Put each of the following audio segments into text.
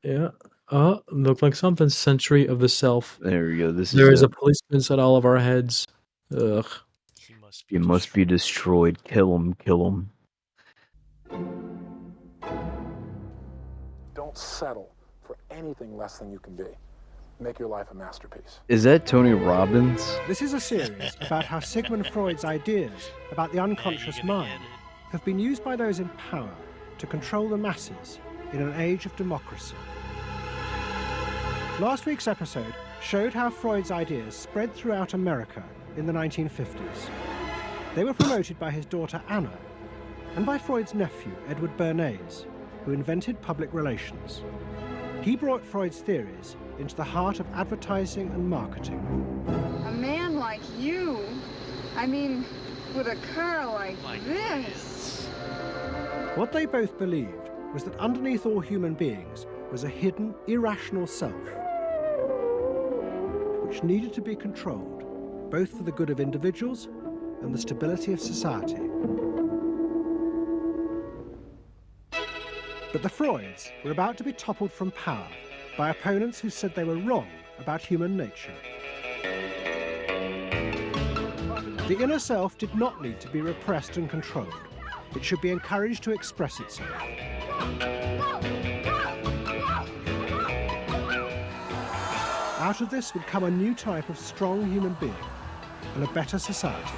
Yeah. Look like something. Century of the self. There we go. This is There is it. a policeman at all of our heads. Ugh. He must be You must be destroyed. Kill him. Kill him. Don't settle for anything less than you can be. Make your life a masterpiece. Is that Tony Robbins? This is a series about how Sigmund Freud's ideas about the unconscious mind have been used by those in power to control the masses in an age of democracy. Last week's episode showed how Freud's ideas spread throughout America in the 1950s. They were promoted by his daughter Anna and by Freud's nephew, Edward Bernays, who invented public relations. He brought Freud's theories into the heart of advertising and marketing. A man like you, I mean, with a car like this. What they both believed was that underneath all human beings was a hidden, irrational self, which needed to be controlled, both for the good of individuals and the stability of society. But the Freuds were about to be toppled from power by opponents who said they were wrong about human nature. The inner self did not need to be repressed and controlled. It should be encouraged to express itself. Out of this would come a new type of strong human being and a better society.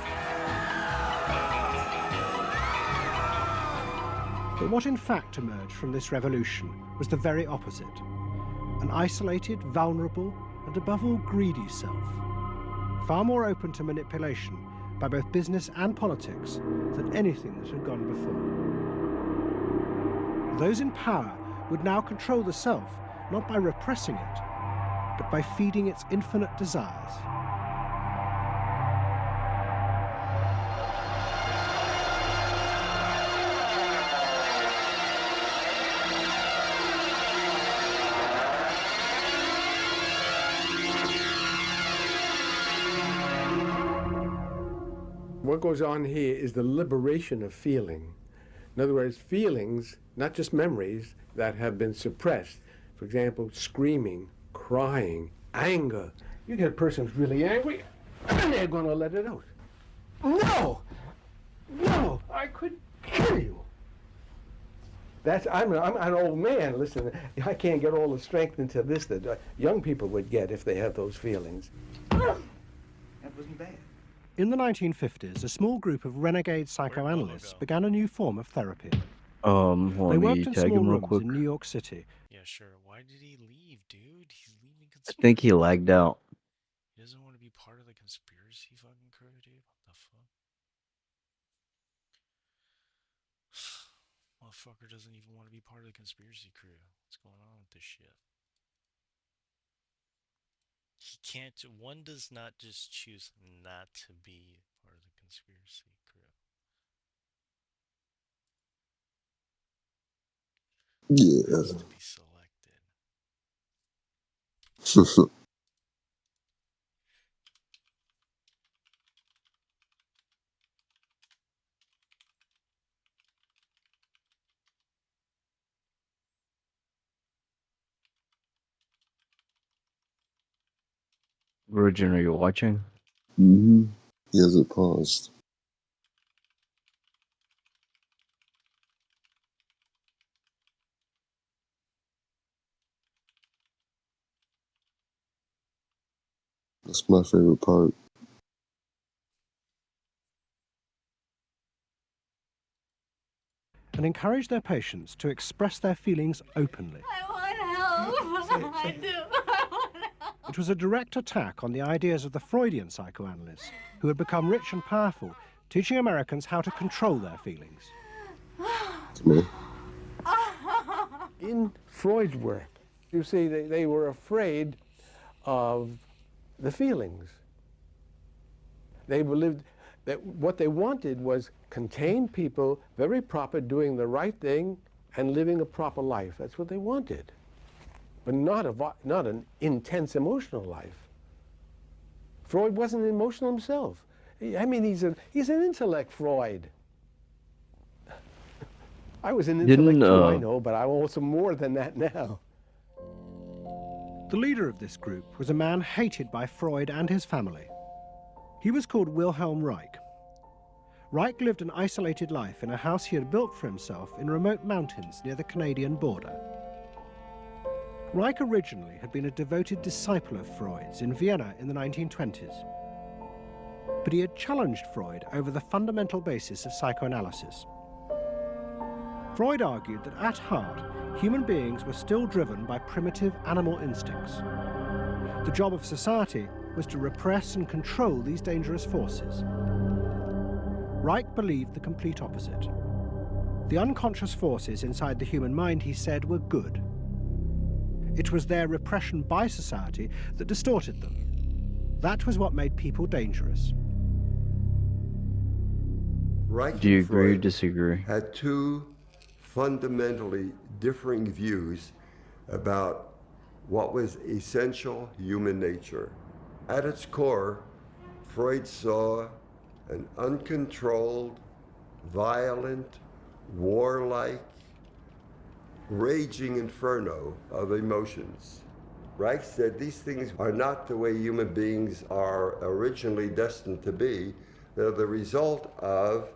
But what in fact emerged from this revolution was the very opposite. An isolated, vulnerable, and above all greedy self, far more open to manipulation by both business and politics than anything that had gone before. Those in power would now control the self, not by repressing it, but by feeding its infinite desires. What goes on here is the liberation of feeling. In other words, feelings, not just memories, that have been suppressed. For example, screaming, crying, anger. You get a person who's really angry, and they're going to let it out. No! No! I could kill you! I'm an old man. Listen, I can't get all the strength into this that young people would get if they have those feelings. That wasn't bad. In the 1950s, a small group of renegade psychoanalysts began a new form of therapy. They worked in small rooms in New York City. Yeah, sure. Why did he leave, dude? He's leaving I think he lagged out. He doesn't want to be part of the conspiracy fucking crew, dude. What the fuck? Motherfucker doesn't even want to be part of the conspiracy crew. What's going on with this shit? He can't. One does not just choose not to be part of the conspiracy crew. Yeah. It has to be selected. Grudgin, are you watching? Mm-hmm. He has it paused. That's my favorite part. And encourage their patients to express their feelings openly. I want help. I do. I want help. It was a direct attack on the ideas of the Freudian psychoanalysts, who had become rich and powerful, teaching Americans how to control their feelings. In Freud's work, you see, they were afraid of the feelings. They believed that what they wanted was contained people, very proper, doing the right thing and living a proper life. That's what they wanted, but not an intense emotional life. Freud wasn't emotional himself. I mean, he's an intellect, Freud. I was an intellect too, I know, but I'm also more than that now. The leader of this group was a man hated by Freud and his family. He was called Wilhelm Reich. Reich lived an isolated life in a house he had built for himself in remote mountains near the Canadian border. Reich originally had been a devoted disciple of Freud's in Vienna in the 1920s. But he had challenged Freud over the fundamental basis of psychoanalysis. Freud argued that at heart, human beings were still driven by primitive animal instincts. The job of society was to repress and control these dangerous forces. Reich believed the complete opposite. The unconscious forces inside the human mind, he said, were good. It was their repression by society that distorted them. That was what made people dangerous. Reich Do you and agree or Freud disagree? had two fundamentally differing views about what was essential human nature. At its core, Freud saw an uncontrolled, violent, warlike, raging inferno of emotions. Reich said these things are not the way human beings are originally destined to be. They're the result of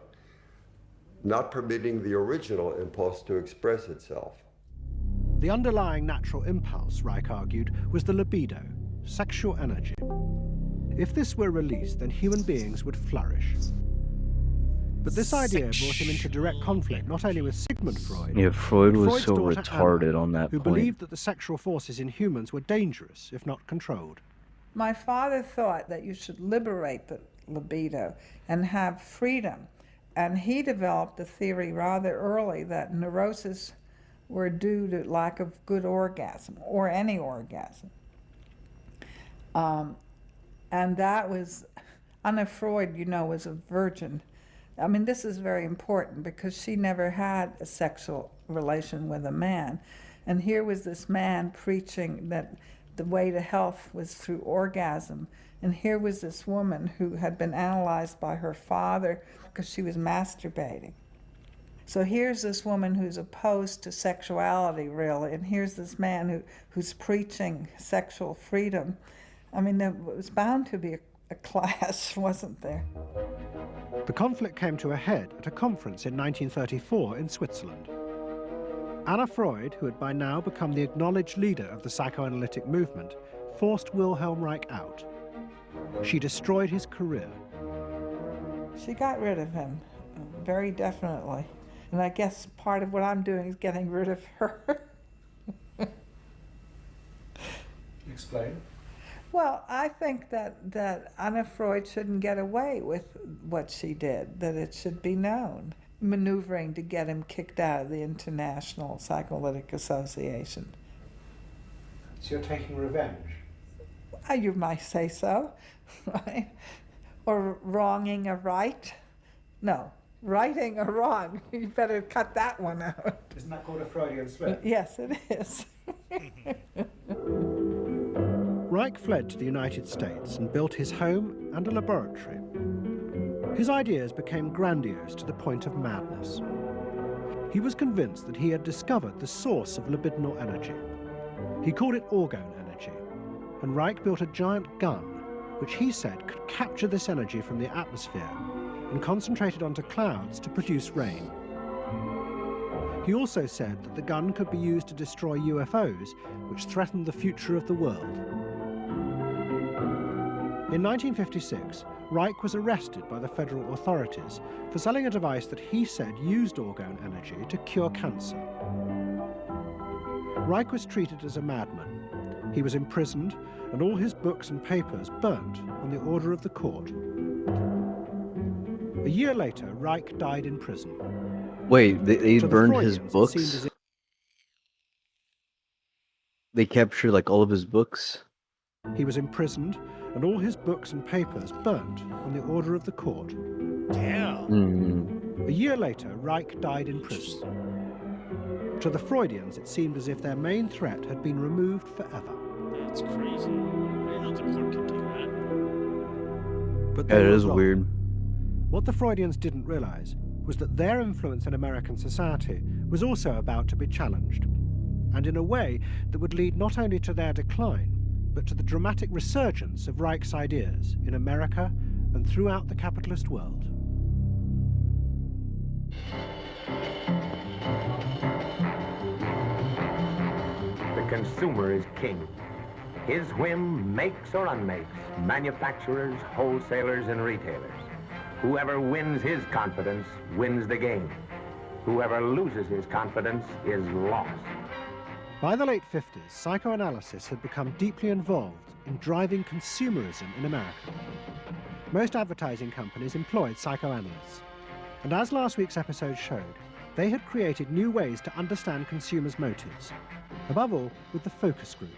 not permitting the original impulse to express itself. The underlying natural impulse, Reich argued, was the libido, sexual energy. If this were released, then human beings would flourish. But this idea brought him into direct conflict not only with Sigmund Freud, Yeah, Freud but was Freud's so daughter retarded Anna, on that who point. believed that the sexual forces in humans were dangerous if not controlled. My father thought that you should liberate the libido and have freedom. And he developed a theory rather early that neuroses were due to lack of good orgasm, or any orgasm. And that was, Anna Freud, you know, was a virgin. I mean, this is very important because she never had a sexual relation with a man. And here was this man preaching that the way to health was through orgasm. And here was this woman who had been analyzed by her father because she was masturbating. So here's this woman who's opposed to sexuality, really, and here's this man who's preaching sexual freedom. I mean, there was bound to be a clash, wasn't there? The conflict came to a head at a conference in 1934 in Switzerland. Anna Freud, who had by now become the acknowledged leader of the psychoanalytic movement, forced Wilhelm Reich out. She destroyed his career. She got rid of him, very definitely. And I guess part of what I'm doing is getting rid of her. Explain. Well, I think that Anna Freud shouldn't get away with what she did, that it should be known. Maneuvering to get him kicked out of the International Psychoanalytic Association. So you're taking revenge? You might say so, right? Or wronging a right? No, righting a wrong. You better cut that one out. Isn't that called a Freudian slip? Yes, it is. Reich fled to the United States and built his home and a laboratory. His ideas became grandiose to the point of madness. He was convinced that he had discovered the source of libidinal energy. He called it orgone energy, and Reich built a giant gun, which he said could capture this energy from the atmosphere and concentrate it onto clouds to produce rain. He also said that the gun could be used to destroy UFOs, which threatened the future of the world. In 1956, Reich was arrested by the federal authorities for selling a device that he said used orgone energy to cure cancer. Reich was treated as a madman. He was imprisoned, and all his books and papers burnt on the order of the court. A year later, Reich died in prison. Wait, they To the burned his Freudians, it seemed books? as if They captured like all of his books? he was imprisoned, and all his books and papers burnt on the order of the court. Damn. A year later, Reich died in prison. To the Freudians, it seemed as if their main threat had been removed forever. That's crazy. I didn't know the court could do that. But Yeah, they it were is wrong. weird. What the Freudians didn't realize was that their influence in American society was also about to be challenged. and in a way that would lead not only to their decline, but to the dramatic resurgence of Reich's ideas in America and throughout the capitalist world. The consumer is king. His whim makes or unmakes manufacturers, wholesalers, and retailers. Whoever wins his confidence wins the game. Whoever loses his confidence is lost. By the late 50s, psychoanalysis had become deeply involved in driving consumerism in America. Most advertising companies employed psychoanalysts, and as last week's episode showed, they had created new ways to understand consumers' motives, above all with the focus group,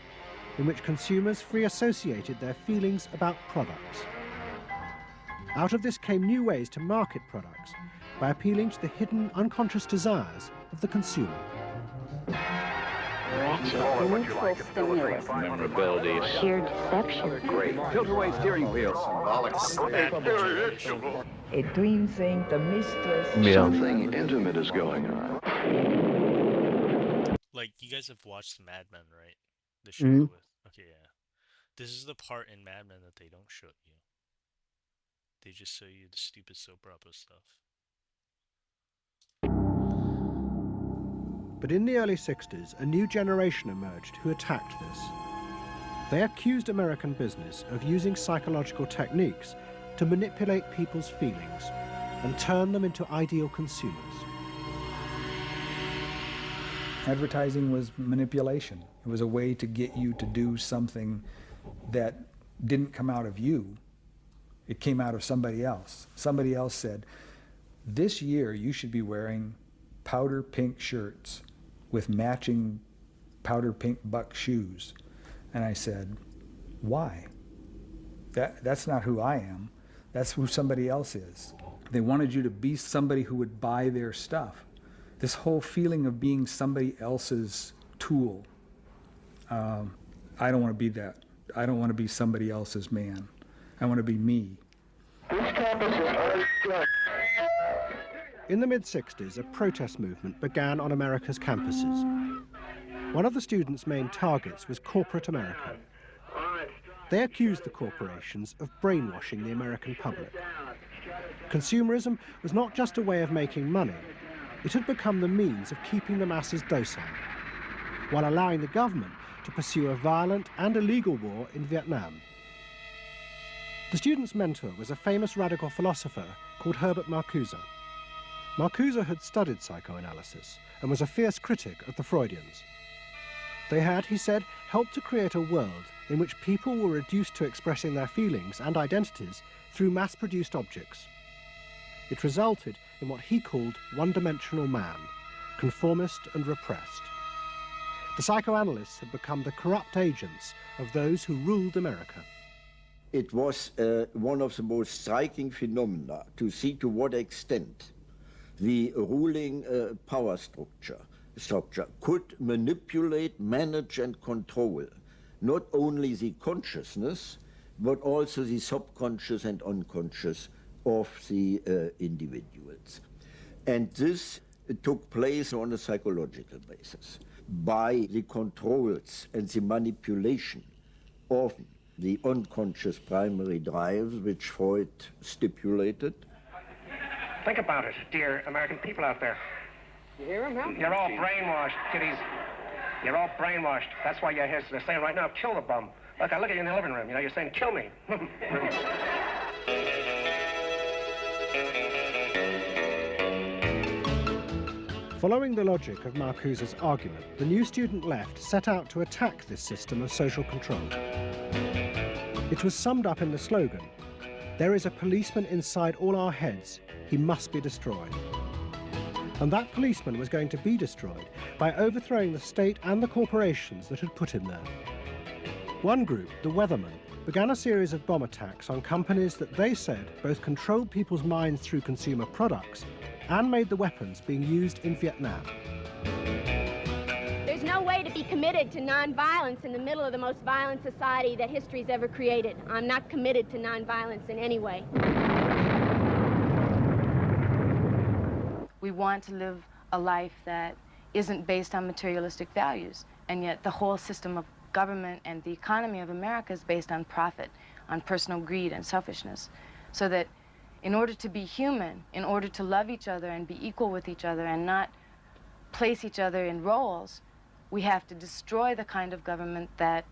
in which consumers free associated their feelings about products. Out of this came new ways to market products by appealing to the hidden unconscious desires of the consumer. Neutral stimulus. Memorability. Sheer deception. Great. Tilt-away steering wheel. Symbolic. A dream thing, the mistress. Something intimate is going on. Like, you guys have watched Mad Men, right? The show Mhm. with... Okay, yeah. This is the part in Mad Men that they don't show you. They just show you the stupid soap opera stuff. But in the early 60s, a new generation emerged who attacked this. They accused American business of using psychological techniques to manipulate people's feelings and turn them into ideal consumers. Advertising was manipulation. It was a way to get you to do something that didn't come out of you. It came out of somebody else. Somebody else said, this year you should be wearing powder pink shirts with matching powder pink buck shoes. And I said, why? That's not who I am. That's who somebody else is. They wanted you to be somebody who would buy their stuff. This whole feeling of being somebody else's tool. I don't want to be that. I don't want to be somebody else's man. I want to be me. In the mid-60s, a protest movement began on America's campuses. One of the students' main targets was corporate America. They accused the corporations of brainwashing the American public. Consumerism was not just a way of making money, it had become the means of keeping the masses docile, while allowing the government to pursue a violent and illegal war in Vietnam. The student's mentor was a famous radical philosopher called Herbert Marcuse. Marcuse had studied psychoanalysis and was a fierce critic of the Freudians. They had, he said, helped to create a world in which people were reduced to expressing their feelings and identities through mass-produced objects. It resulted in what he called one-dimensional man, conformist and repressed. The psychoanalysts had become the corrupt agents of those who ruled America. It was one of the most striking phenomena to see to what extent the ruling power structure could manipulate, manage and control not only the consciousness, but also the subconscious and unconscious of the individuals. And this took place on a psychological basis by the controls and the manipulation of the unconscious primary drives which Freud stipulated. Think about it, dear American people out there. You hear him, Mel? You're all brainwashed, kiddies. You're all brainwashed. That's why you're here. They're saying right now, kill the bum. Look, I look at you in the living room. You know, you're saying, kill me. Following the logic of Marcuse's argument, the new student left set out to attack this system of social control. It was summed up in the slogan, "There is a policeman inside all our heads. He must be destroyed." And that policeman was going to be destroyed by overthrowing the state and the corporations that had put him there. One group, the Weathermen, began a series of bomb attacks on companies that they said both controlled people's minds through consumer products and made the weapons being used in Vietnam. There's no way to be committed to nonviolence in the middle of the most violent society that history's ever created. I'm not committed to nonviolence in any way. We want to live a life that isn't based on materialistic values. And yet the whole system of government and the economy of America is based on profit, on personal greed and selfishness. So that in order to be human, in order to love each other and be equal with each other and not place each other in roles, we have to destroy the kind of government that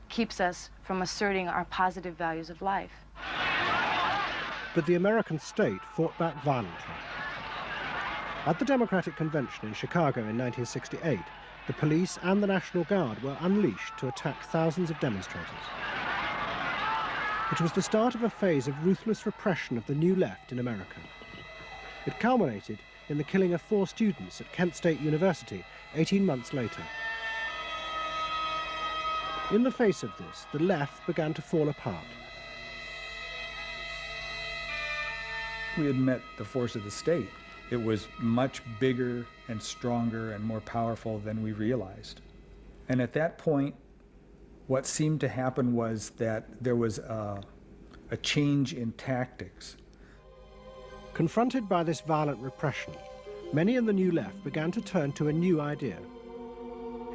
keeps us from asserting our positive values of life. But the American state fought back violently. At the Democratic Convention in Chicago in 1968, the police and the National Guard were unleashed to attack thousands of demonstrators. It was the start of a phase of ruthless repression of the New Left in America. It culminated in the killing of 4 students at Kent State University 18 months later. In the face of this, the left began to fall apart. We had met the force of the state. It was much bigger and stronger and more powerful than we realized. And at that point, what seemed to happen was that there was a change in tactics. Confronted by this violent repression, many in the New Left began to turn to a new idea.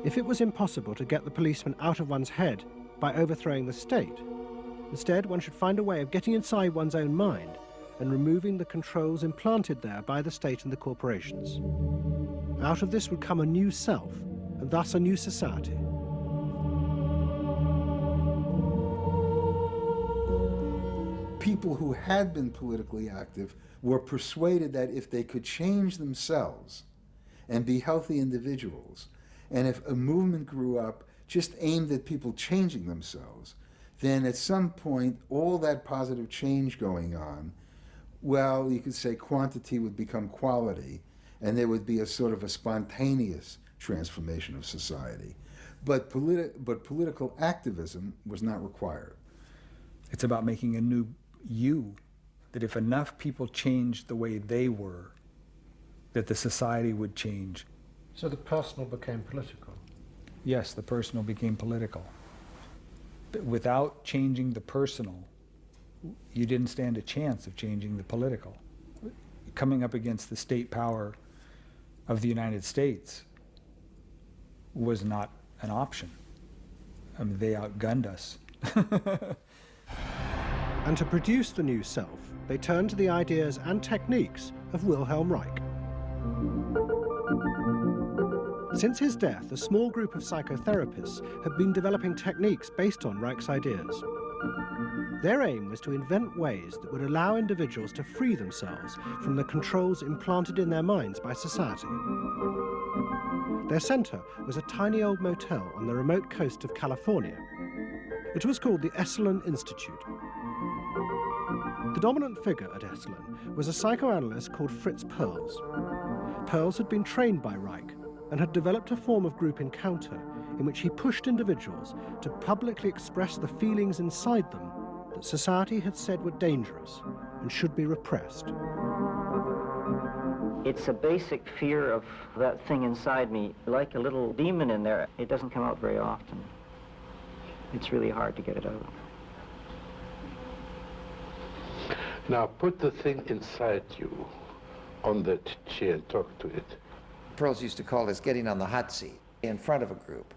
If it was impossible to get the policeman out of one's head by overthrowing the state, instead one should find a way of getting inside one's own mind and removing the controls implanted there by the state and the corporations. Out of this would come a new self, and thus a new society. People who had been politically active were persuaded that if they could change themselves and be healthy individuals, and if a movement grew up just aimed at people changing themselves, then at some point all that positive change going on, well, you could say quantity would become quality, and there would be a sort of a spontaneous transformation of society. But political activism was not required. It's about making a new you, that if enough people changed the way they were, that the society would change. So the personal became political? Yes, the personal became political. But without changing the personal, you didn't stand a chance of changing the political. Coming up against the state power of the United States was not an option. I mean, they outgunned us. And to produce the new self, they turned to the ideas and techniques of Wilhelm Reich. Since his death, a small group of psychotherapists have been developing techniques based on Reich's ideas. Their aim was to invent ways that would allow individuals to free themselves from the controls implanted in their minds by society. Their center was a tiny old motel on the remote coast of California. It was called the Esalen Institute. The dominant figure at Esalen was a psychoanalyst called Fritz Perls. Perls had been trained by Reich and had developed a form of group encounter in which he pushed individuals to publicly express the feelings inside them that society had said were dangerous and should be repressed. It's a basic fear of that thing inside me, like a little demon in there. It doesn't come out very often. It's really hard to get it out. Now put the thing inside you on that chair and talk to it. Perls used to call this getting on the hot seat in front of a group.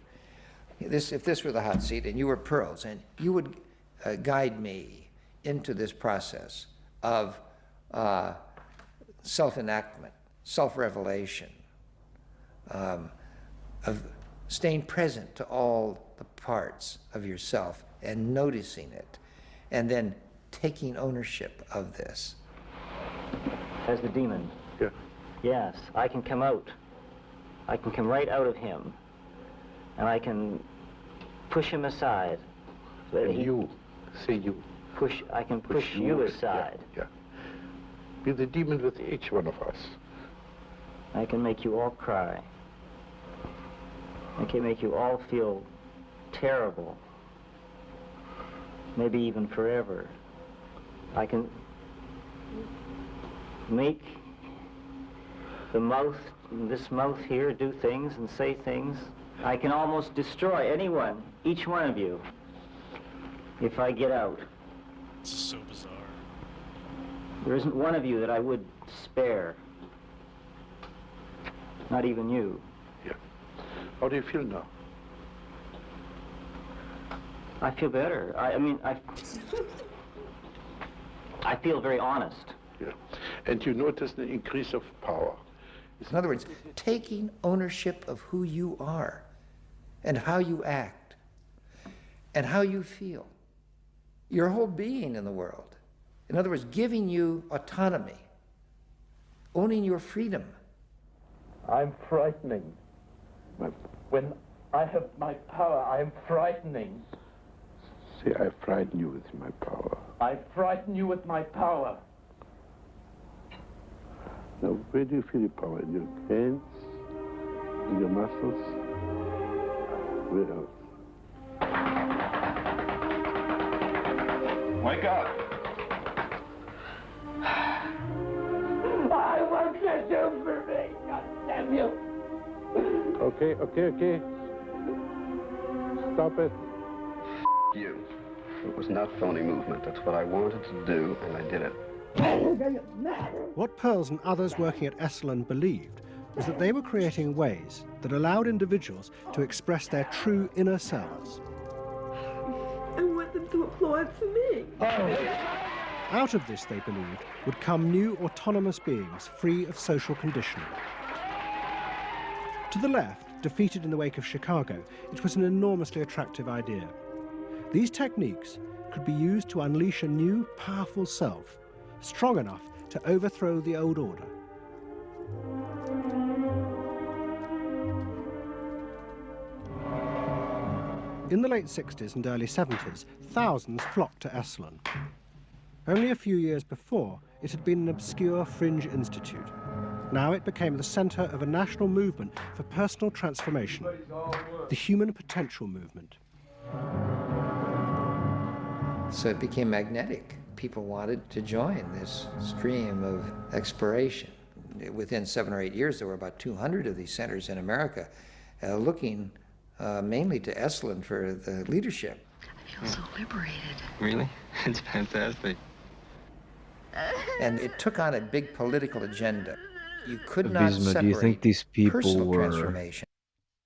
If this were the hot seat and you were Perls, and you would guide me into this process of self-enactment, self-revelation, of staying present to all the parts of yourself and noticing it, and then taking ownership of this. As the demon? Yeah. Yes, I can come out. I can come right out of him, and I can push him aside. So that you, say you. I can push you aside. Yeah. Be the demon with each one of us. I can make you all cry. I can make you all feel terrible. Maybe even forever. I can make the mouth, this mouth here, do things and say things. I can almost destroy anyone, each one of you, if I get out. This is so bizarre. There isn't one of you that I would spare. Not even you. How do you feel now? I feel better. I mean, I feel very honest. Yeah. And you notice the increase of power. In other words, taking ownership of who you are and how you act and how you feel, your whole being in the world. In other words, giving you autonomy, owning your freedom. I'm frightening. When I have my power, I am frightening. See, I frighten you with my power. I frighten you with my power. Now, where do you feel your power? In your hands? In your muscles? Where else? Wake up! I want you to do for me, God damn you! Okay. Stop it. You. It was not phony movement. That's what I wanted to do, and I did it. What Pearls and others working at Esalen believed was that they were creating ways that allowed individuals to express their true inner selves. I want them to applaud for me. Out of this, they believed, would come new autonomous beings free of social conditioning. To the left, defeated in the wake of Chicago, it was an enormously attractive idea. These techniques could be used to unleash a new, powerful self, strong enough to overthrow the old order. In the late 60s and early 70s, thousands flocked to Esalen. Only a few years before, it had been an obscure fringe institute. Now it became the centre of a national movement for personal transformation, the human potential movement. So it became magnetic. People wanted to join this stream of exploration. Within 7 or 8 years, there were about 200 of these centers in America, looking mainly to Esalen for the leadership. I feel so liberated. Really? It's fantastic. And it took on a big political agenda. You could not Abisma, separate do you think these people personal were transformation.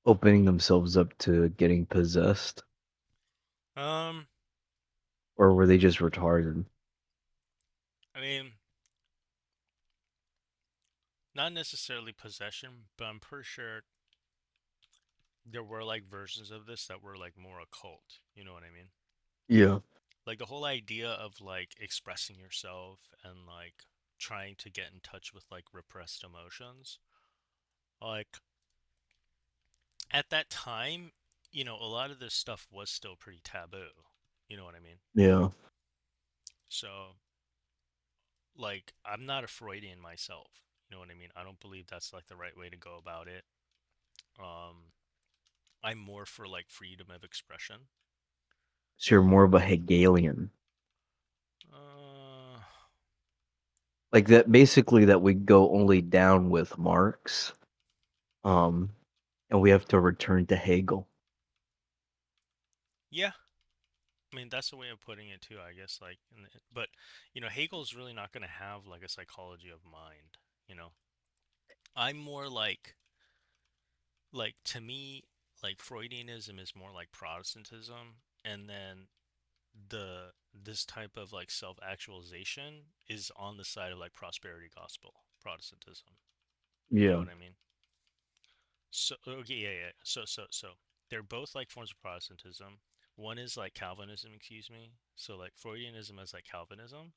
opening themselves up to getting possessed? Or were they just retarded? I mean, not necessarily possession, but I'm pretty sure there were like versions of this that were like more occult. You know what I mean? Yeah. Like the whole idea of like expressing yourself and like trying to get in touch with like repressed emotions. Like at that time, you know, a lot of this stuff was still pretty taboo. You know what I mean? Yeah. So, like, I'm not a Freudian myself. You know what I mean? I don't believe that's like the right way to go about it. I'm more for like freedom of expression. So you're more of a Hegelian. Like that, basically, that we go only down with Marx. And we have to return to Hegel. Yeah. I mean, that's a way of putting it too, I guess. Like, but you know, Hegel's really not going to have like a psychology of mind. You know, I'm more like to me, like Freudianism is more like Protestantism, and then this type of like self-actualization is on the side of like prosperity gospel Protestantism. You know Yeah. what I mean? So okay, yeah. So they're both like forms of Protestantism. One is like Calvinism, excuse me. So like Freudianism is like Calvinism.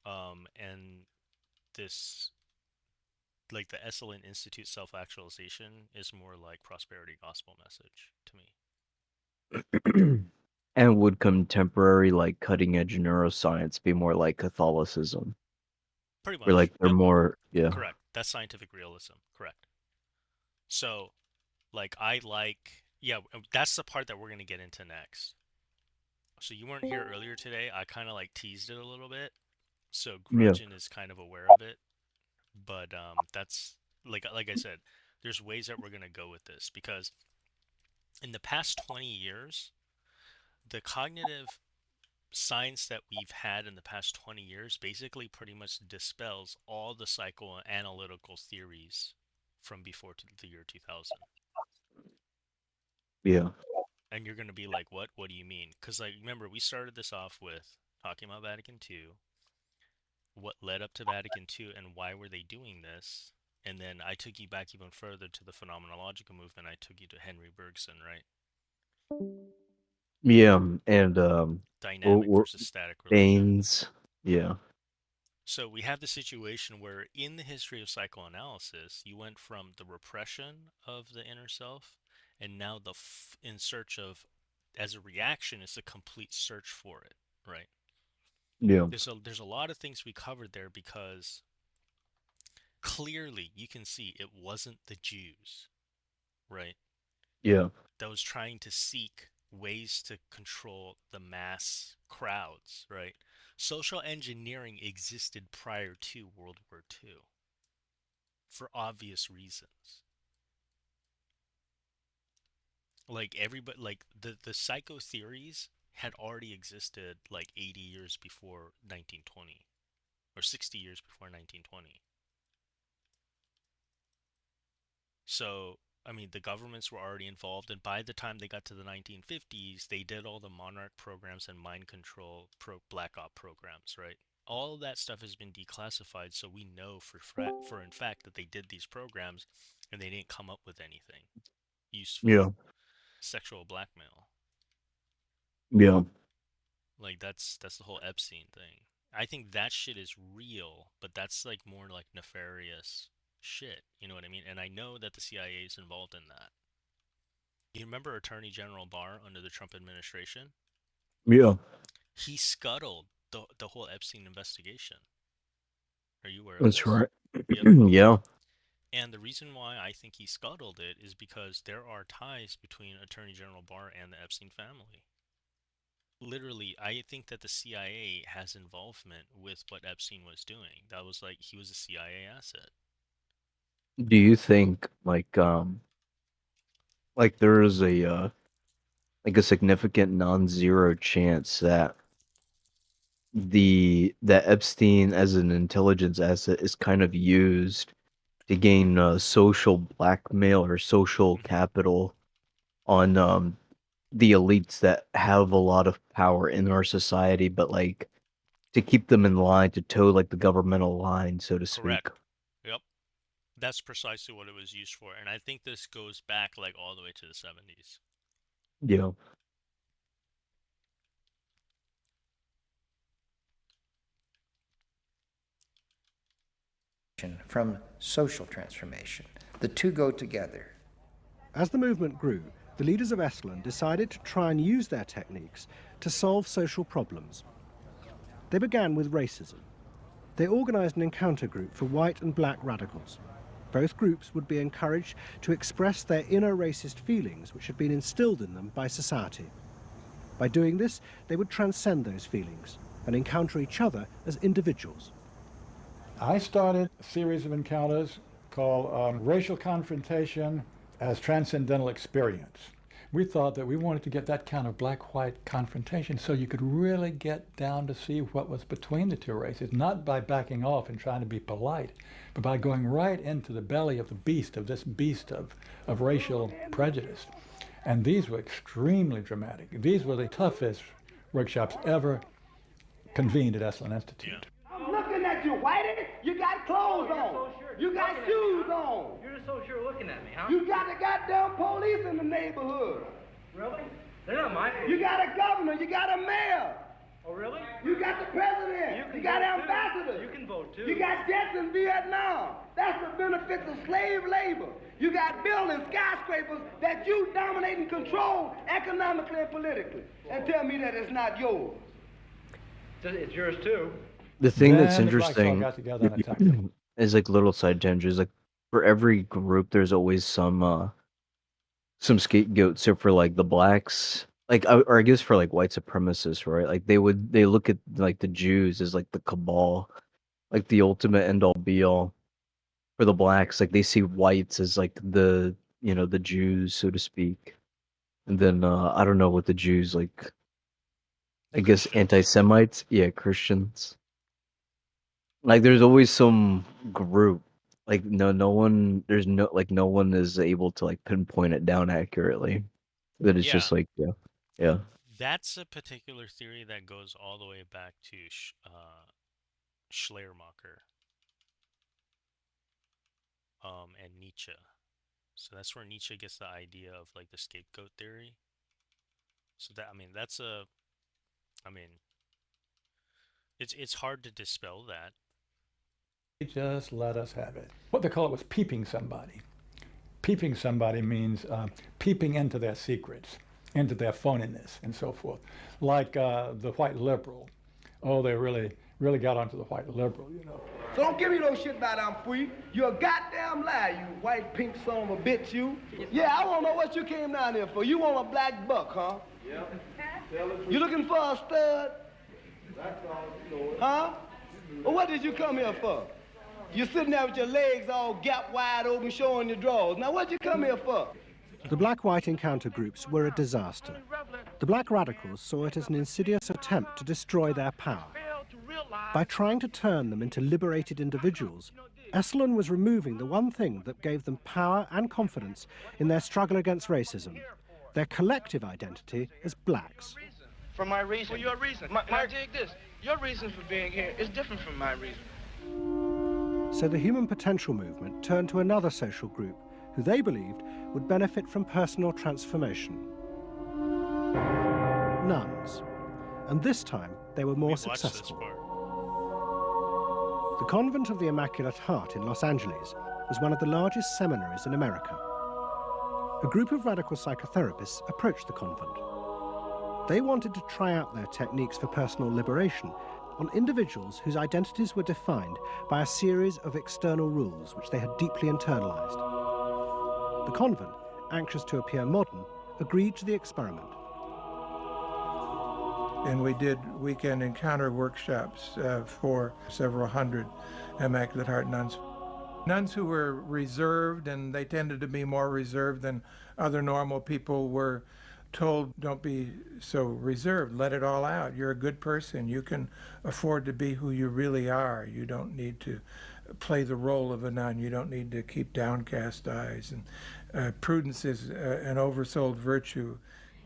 And this like the Esalen Institute self-actualization is more like prosperity gospel message to me. And would contemporary, like cutting edge neuroscience be more like Catholicism? Pretty Where much. like they're Yep. more, yeah. Correct. That's scientific realism. Correct. So, like, I like, yeah, that's the part that we're going to get into next. So you weren't here earlier today. I kind of like teased it a little bit. So Yeah. Grudgin is kind of aware of it. But that's, like I said, there's ways that we're going to go with this. Because in the past 20 years, the cognitive science that we've had in the past 20 years basically pretty much dispels all the psychoanalytical theories from before to the year 2000. Yeah. And you're going to be like, what? What do you mean? Because, like, remember, we started this off with talking about Vatican II, what led up to Vatican II, and why were they doing this? And then I took you back even further to the phenomenological movement. I took you to Henry Bergson, right? Yeah, and Dynamic we're versus static religion. Baines. Yeah. So we have the situation where in the history of psychoanalysis, you went from the repression of the inner self, and now in search of, as a reaction, it's a complete search for it, right? Yeah. There's a lot of things we covered there because clearly you can see it wasn't the Jews, right? Yeah. That was trying to seek ways to control the mass crowds, right? Social engineering existed prior to World War II for obvious reasons. Like everybody, like the psycho theories had already existed like 80 years before 1920 or 60 years before 1920. So, I mean, the governments were already involved, and by the time they got to the 1950s, they did all the monarch programs and mind control black op programs, right? All of that stuff has been declassified, so we know for in fact that they did these programs and they didn't come up with anything useful. Yeah. Sexual blackmail. Yeah. Like that's the whole Epstein thing. I think that shit is real, but that's like more like nefarious shit. You know what I mean? And I know that the CIA is involved in that. You remember Attorney General Barr under the Trump administration? Yeah. He scuttled the whole Epstein investigation. Are you aware of That's this? right. Yep. Yeah. And the reason why I think he scuttled it is because there are ties between Attorney General Barr and the Epstein family. Literally, I think that the CIA has involvement with what Epstein was doing. That was like he was a CIA asset. Do you think like there is like a significant non-zero chance that that Epstein as an intelligence asset is kind of used to gain social blackmail or social capital on the elites that have a lot of power in our society, but like to keep them in line, to toe like the governmental line, so to speak. Correct. Yep. That's precisely what it was used for. And I think this goes back like all the way to the 70s. Yeah. From social transformation. The two go together. As the movement grew, the leaders of Estland decided to try and use their techniques to solve social problems. They began with racism. They organized an encounter group for white and black radicals. Both groups would be encouraged to express their inner racist feelings which had been instilled in them by society. By doing this, they would transcend those feelings and encounter each other as individuals. I started a series of encounters called Racial Confrontation as Transcendental Experience. We thought that we wanted to get that kind of black-white confrontation so you could really get down to see what was between the two races, not by backing off and trying to be polite, but by going right into the belly of the beast, of this beast of racial prejudice. And these were extremely dramatic. These were the toughest workshops ever convened at Esalen Institute. I'm looking at you, Whitey. You got clothes on. You got shoes on. You're just so sure looking at me, huh? You got the goddamn police in the neighborhood. Really? They're not my police. You got a governor. You got a mayor. Oh, really? You got the president. You got ambassadors. You can vote, too. You got jets in Vietnam. That's the benefits of slave labor. You got buildings, skyscrapers that you dominate and control economically and politically. And tell me that it's not yours. It's yours, too. The thing that's Then the blacks all interesting got together and attacked them. is like little side tangents. Like for every group, there's always some scapegoat. So for like the blacks, like or I guess for like white supremacists, right? Like they look at like the Jews as like the cabal, like the ultimate end all be all. For the blacks, like they see whites as like the the Jews, so to speak. And then I don't know what the Jews like. I guess anti-Semites, yeah, Christians. Like there's always some group. Like no one there's no like no one is able to like pinpoint it down accurately. That it's Yeah, just like yeah. that's a particular theory that goes all the way back to Schleiermacher, and Nietzsche. So that's where Nietzsche gets the idea of like the scapegoat theory. So that, I mean, that's a, I mean, it's hard to dispel that. Just let us have it. What they call it was peeping somebody. Peeping somebody means peeping into their secrets, into their phoniness, and so forth. Like the white liberal. Oh, they really got onto the white liberal, you know. So don't give me no shit about I'm free. You're a goddamn liar, you white pink son of a bitch, you. Yeah, I want to know what you came down here for. You want a black buck, huh? Yeah. You looking for a stud? That's all. Huh? Well, what did you come here for? You're sitting there with your legs all gap wide open, showing your drawers. Now, what'd you come here for? The black-white encounter groups were a disaster. The black radicals saw it as an insidious attempt to destroy their power. By trying to turn them into liberated individuals, Esalen was removing the one thing that gave them power and confidence in their struggle against racism, their collective identity as blacks. For my reason. For your reason. Now dig this. Your reason for being here is different from my reason. So the human potential movement turned to another social group who they believed would benefit from personal transformation. Nuns. And this time they were more successful. The Convent of the Immaculate Heart in Los Angeles was one of the largest seminaries in America. A group of radical psychotherapists approached the convent. They wanted to try out their techniques for personal liberation on individuals whose identities were defined by a series of external rules which they had deeply internalized. The convent, anxious to appear modern, agreed to the experiment. And we did weekend encounter workshops for several hundred Immaculate Heart nuns. Nuns who were reserved, and they tended to be more reserved than other normal people, were told, don't be so reserved, let it all out. You're a good person. You can afford to be who you really are. You don't need to play the role of a nun. You don't need to keep downcast eyes. And prudence is an oversold virtue.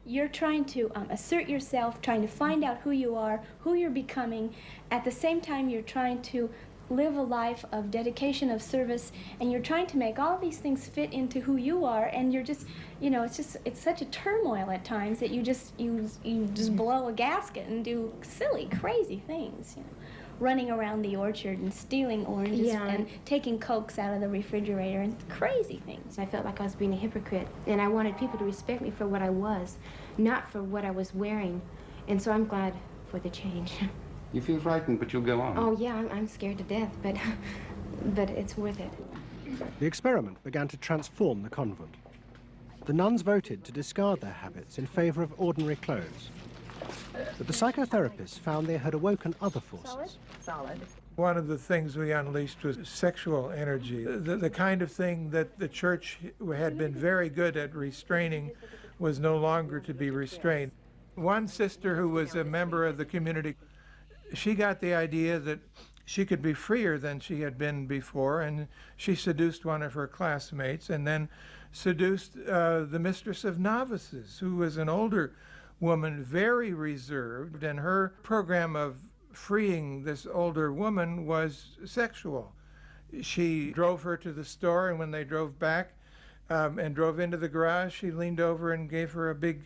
You're trying to assert yourself, trying to find out who you are, who you're becoming. At the same time, you're trying to live a life of dedication, of service, and you're trying to make all these things fit into who you are, and you're just, you know, it's such a turmoil at times that you just blow a gasket and do silly, crazy things, you know. Running around the orchard and stealing oranges and taking Cokes out of the refrigerator and crazy things. I felt like I was being a hypocrite, and I wanted people to respect me for what I was, not for what I was wearing. And so I'm glad for the change. You feel frightened, but you'll go on. Oh, yeah, I'm scared to death, but it's worth it. The experiment began to transform the convent. The nuns voted to discard their habits in favor of ordinary clothes. But the psychotherapists found they had awoken other forces. Solid. One of the things we unleashed was sexual energy. The kind of thing that the church had been very good at restraining was no longer to be restrained. One sister who was a member of the community, she got the idea that she could be freer than she had been before, and she seduced one of her classmates and then seduced the mistress of novices, who was an older woman, very reserved, and her program of freeing this older woman was sexual. She drove her to the store, and when they drove back and drove into the garage, she leaned over and gave her a big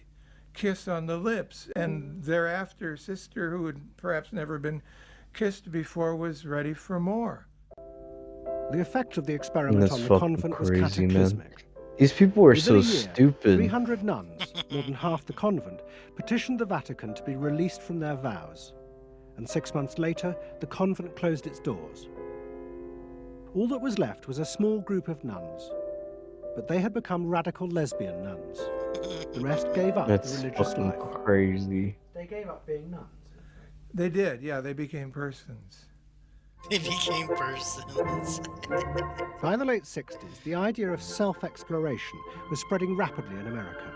kiss on the lips. And thereafter, sister, who had perhaps never been kissed before, was ready for more. The effect of the experiment on the convent was cataclysmic. Man. These people were so Within a year, stupid. 300 nuns, more than half the convent, petitioned the Vatican to be released from their vows. And 6 months later, the convent closed its doors. All that was left was a small group of nuns. But they had become radical lesbian nuns. The rest gave up That's the religious fucking life. crazy. They gave up being nuns. They did, yeah, they became persons. They became persons. By the late 60s, the idea of self-exploration was spreading rapidly in America.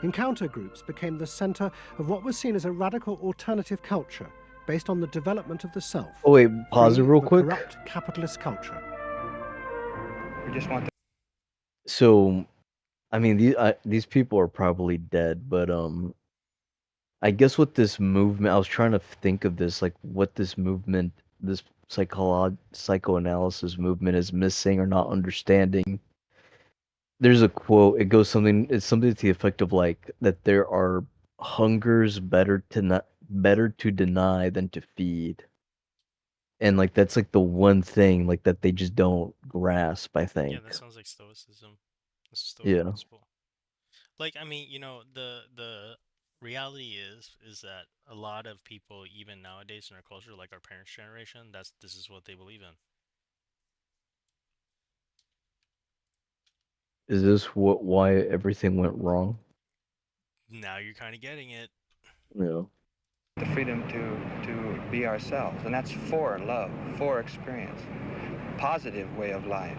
Encounter groups became the center of what was seen as a radical alternative culture based on the development of the self. Oh wait, pause it free real of a quick. corrupt capitalist culture. We just want So, I mean, these people are probably dead, but I guess what this movement, I was trying to think of this, like what this movement, this psychoanalysis movement is missing or not understanding. There's a quote, it's something to the effect of like that there are hungers better to deny than to feed. And like that's like the one thing like that they just don't grasp, I Yeah, think. that sounds like stoicism. That's a stoic Yeah. principle. Like, I mean, the reality is that a lot of people, even nowadays in our culture, like our parents' generation, this is what they believe in. Is this why everything went wrong? Now you're kind of getting it. Yeah. The freedom to be ourselves, and that's for love, for experience, positive way of life.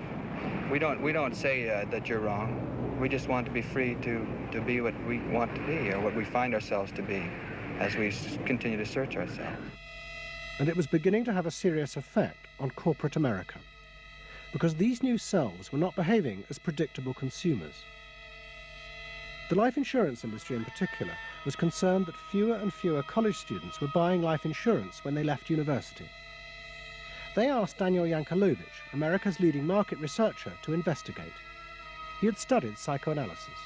We don't say that you're wrong. We just want to be free to be what we want to be, or what we find ourselves to be, as we continue to search ourselves. And it was beginning to have a serious effect on corporate America, because these new selves were not behaving as predictable consumers. The life insurance industry in particular was concerned that fewer and fewer college students were buying life insurance when they left university. They asked Daniel Yankelovich, America's leading market researcher, to investigate. He had studied psychoanalysis.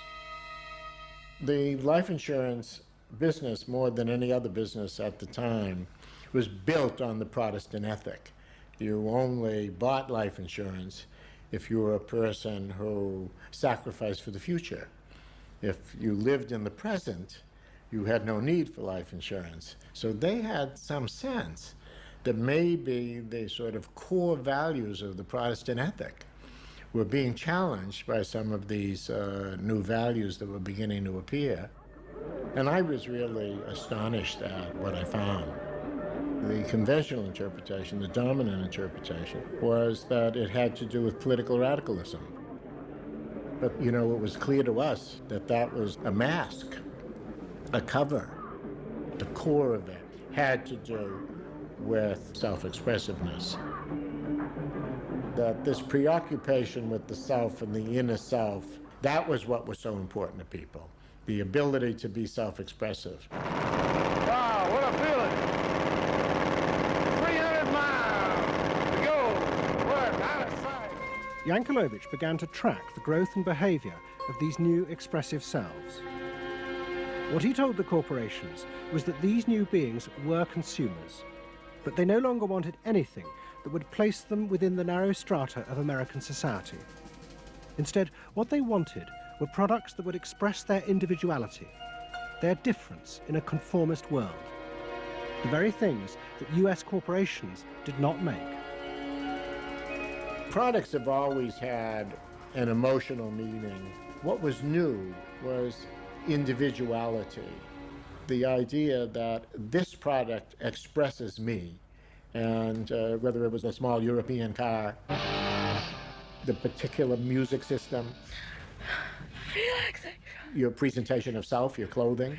The life insurance business, more than any other business at the time, was built on the Protestant ethic. You only bought life insurance if you were a person who sacrificed for the future. If you lived in the present, you had no need for life insurance. So they had some sense that maybe the sort of core values of the Protestant ethic were being challenged by some of these new values that were beginning to appear. And I was really astonished at what I found. The conventional interpretation, the dominant interpretation, was that it had to do with political radicalism. But, it was clear to us that that was a mask, a cover. The core of it had to do with self-expressiveness. That this preoccupation with the self and the inner self, that was what was so important to people. The ability to be self-expressive. Wow, what a feeling! 300 miles to go, work out of sight. Yankelovich began to track the growth and behavior of these new expressive selves. What he told the corporations was that these new beings were consumers, but they no longer wanted anything that would place them within the narrow strata of American society. Instead, what they wanted were products that would express their individuality, their difference in a conformist world, the very things that US corporations did not make. Products have always had an emotional meaning. What was new was individuality. The idea that this product expresses me, and whether it was a small European car, the particular music system, Relaxing. your presentation of self, your clothing.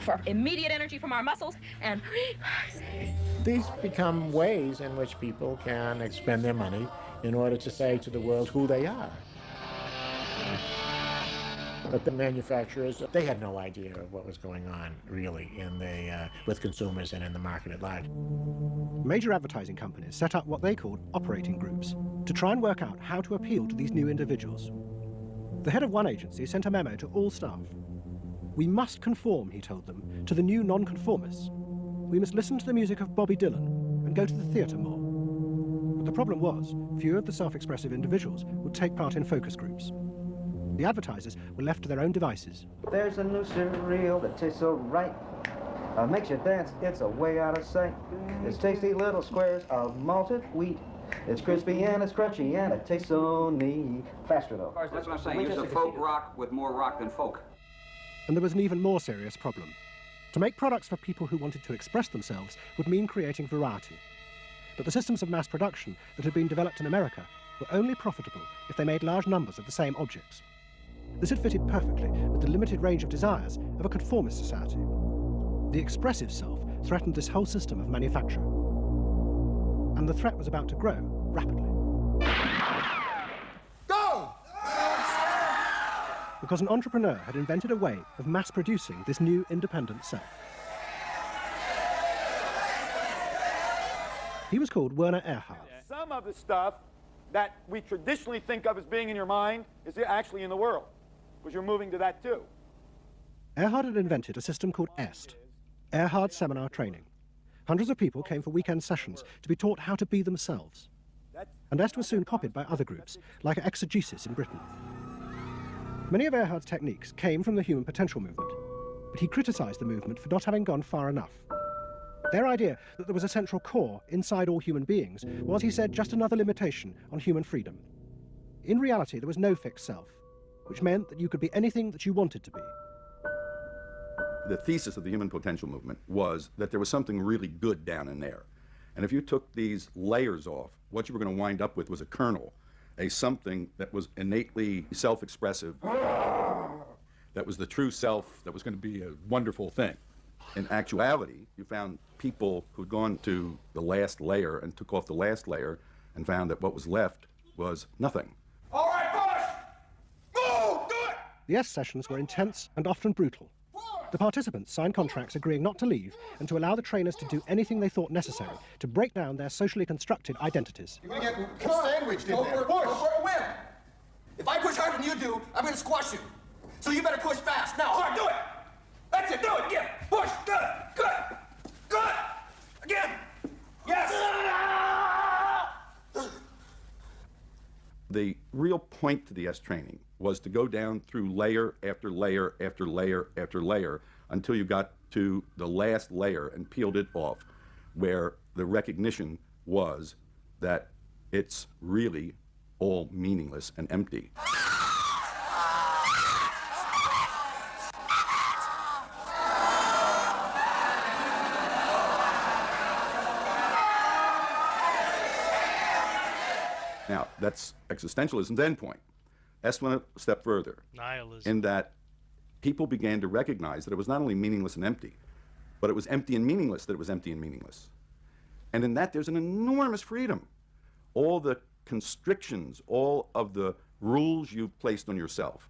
For immediate energy from our muscles and relaxing. These become ways in which people can expend their money in order to say to the world who they are. But the manufacturers, they had no idea of what was going on, really, with consumers and in the market at large. Major advertising companies set up what they called operating groups to try and work out how to appeal to these new individuals. The head of one agency sent a memo to all staff. We must conform, he told them, to the new nonconformists. We must listen to the music of Bobby Dylan and go to the theatre more. But the problem was, few of the self-expressive individuals would take part in focus groups. The advertisers were left to their own devices. There's a new cereal that tastes so right. Makes you dance, it's a way out of sight. It's tasty little squares of malted wheat. It's crispy and it's crunchy and it tastes so neat. Faster though. That's what I'm saying. It's a folk rock with more rock than folk. And there was an even more serious problem. To make products for people who wanted to express themselves would mean creating variety. But the systems of mass production that had been developed in America were only profitable if they made large numbers of the same objects. This had fitted perfectly with the limited range of desires of a conformist society. The expressive self threatened this whole system of manufacture. And the threat was about to grow rapidly. Go! because an entrepreneur had invented a way of mass-producing this new independent self. He was called Werner Erhard. Some of the stuff that we traditionally think of as being in your mind is actually in the world, because you're moving to that too. Erhard had invented a system called EST, Erhard Seminar Training. Hundreds of people came for weekend sessions to be taught how to be themselves. And EST was soon copied by other groups, like Exegesis in Britain. Many of Erhard's techniques came from the human potential movement, but he criticised the movement for not having gone far enough. Their idea that there was a central core inside all human beings was, he said, just another limitation on human freedom. In reality, there was no fixed self, which meant that you could be anything that you wanted to be. The thesis of the human potential movement was that there was something really good down in there. And if you took these layers off, what you were going to wind up with was a kernel, a something that was innately self-expressive, that was the true self, that was going to be a wonderful thing. In actuality, you found people who'd gone to the last layer and took off the last layer and found that what was left was nothing. All right, push! Move! Do it! The EST sessions were intense and often brutal. The participants signed contracts agreeing not to leave and to allow the trainers to do anything they thought necessary to break down their socially constructed identities. You're gonna get sandwiched in there. Push! Go for a win! If I push harder than you do, I'm gonna squash you. So you better push fast. Now, hard, do it! That's it, do it again! Push! Good! Good! Good! Again! Yes! The real point to the EST training was to go down through layer after layer after layer after layer until you got to the last layer and peeled it off, where the recognition was that it's really all meaningless and empty. Now, that's existentialism's endpoint. EST went a step further. Nihilism. In that people began to recognize that it was not only meaningless and empty, but it was empty and meaningless that it was empty and meaningless. And in that, there's an enormous freedom. All the constrictions, all of the rules you've placed on yourself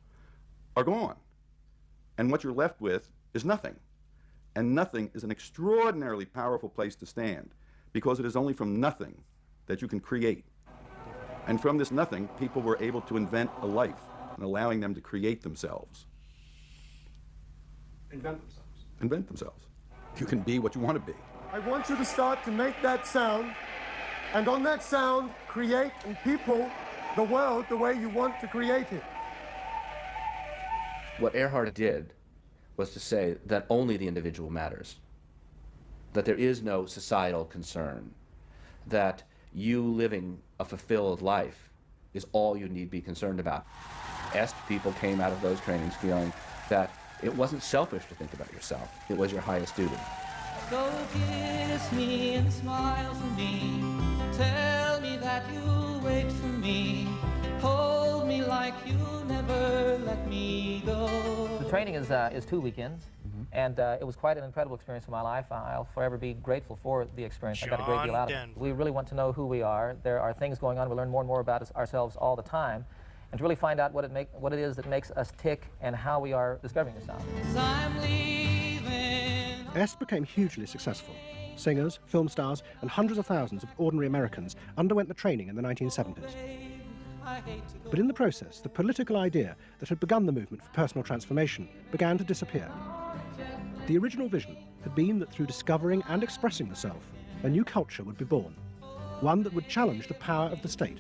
are gone. And what you're left with is nothing. And nothing is an extraordinarily powerful place to stand, because it is only from nothing that you can create. And from this nothing, people were able to invent a life, and allowing them to create themselves. Invent themselves. Invent themselves. You can be what you want to be. I want you to start to make that sound, and on that sound, create and people the world the way you want to create it. What Erhard did was to say that only the individual matters, that there is no societal concern, that you living a fulfilled life is all you need be concerned about. EST people came out of those trainings feeling that it wasn't selfish to think about yourself, it was your highest duty. So kiss me and smile for me, tell me that you'll wait for me, hold me like you'll never let me go. The training is 2 weekends. And it was quite an incredible experience in my life. I'll forever be grateful for the experience. I got a great deal out of it. We really want to know who we are. There are things going on. We learn more and more about ourselves all the time. And to really find out what it is that makes us tick and how we are discovering ourselves. EST became hugely successful. Singers, film stars, and hundreds of thousands of ordinary Americans underwent the training in the 1970s. But in the process, the political idea that had begun the movement for personal transformation began to disappear. The original vision had been that through discovering and expressing the self, a new culture would be born, one that would challenge the power of the state.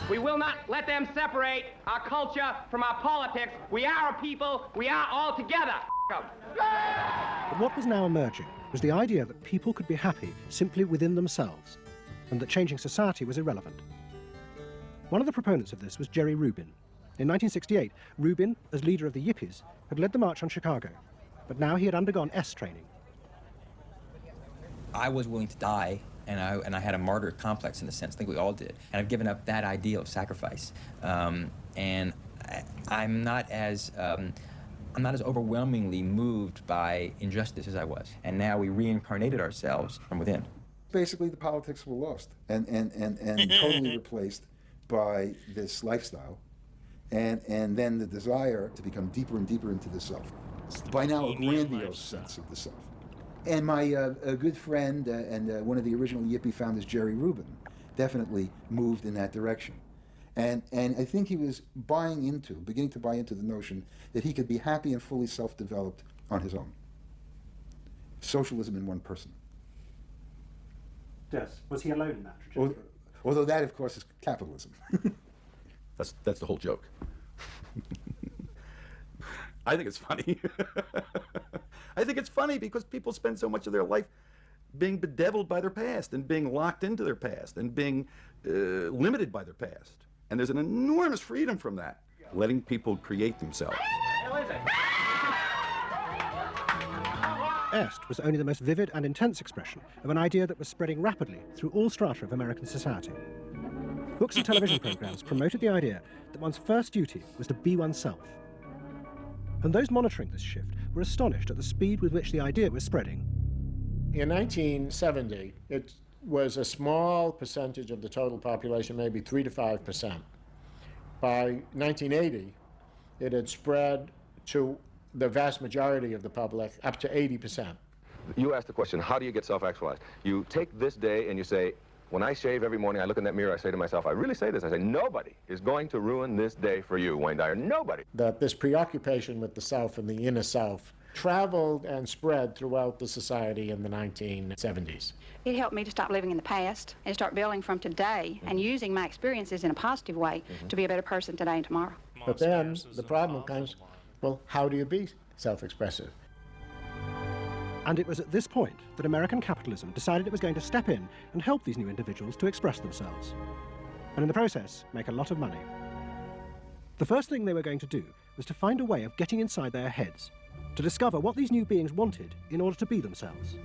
We will not let them separate our culture from our politics. We are a people. We are all together. But what was now emerging was the idea that people could be happy simply within themselves, and that changing society was irrelevant. One of the proponents of this was Jerry Rubin. In 1968, Rubin, as leader of the Yippies, had led the march on Chicago, but now he had undergone EST training. I was willing to die, and I had a martyr complex in a sense. I think we all did. And I've given up that ideal of sacrifice. And I'm not as overwhelmingly moved by injustice as I was. And now we reincarnated ourselves from within. Basically, the politics were lost and totally replaced by this lifestyle and then the desire to become deeper and deeper into the self. By now, a grandiose sense of the self. And my a good friend and one of the original Yippie founders, Jerry Rubin, definitely moved in that direction. And I think he was beginning to buy into the notion that he could be happy and fully self-developed on his own. Socialism in one person. Yes. Was he alone in that trajectory? Although that, of course, is capitalism. That's the whole joke. I think it's funny. I think it's funny because people spend so much of their life being bedeviled by their past and being locked into their past and being limited by their past. And there's an enormous freedom from that, letting people create themselves. Est was only the most vivid and intense expression of an idea that was spreading rapidly through all strata of American society. Books and television programs promoted the idea that one's first duty was to be oneself. And those monitoring this shift were astonished at the speed with which the idea was spreading. In 1970, it was a small percentage of the total population, maybe 3 to 5%. By 1980, it had spread to the vast majority of the public, up to 80%. You asked the question, how do you get self-actualized? You take this day and you say, when I shave every morning, I look in that mirror, I say to myself, I really say this, I say, nobody is going to ruin this day for you, Wayne Dyer, nobody. That this preoccupation with the self and the inner self traveled and spread throughout the society in the 1970s. It helped me to stop living in the past and start building from today and using my experiences in a positive way to be a better person today and tomorrow. But then the problem comes, well, how do you be self-expressive? And it was at this point that American capitalism decided it was going to step in and help these new individuals to express themselves. And in the process, make a lot of money. The first thing they were going to do was to find a way of getting inside their heads, to discover what these new beings wanted in order to be themselves.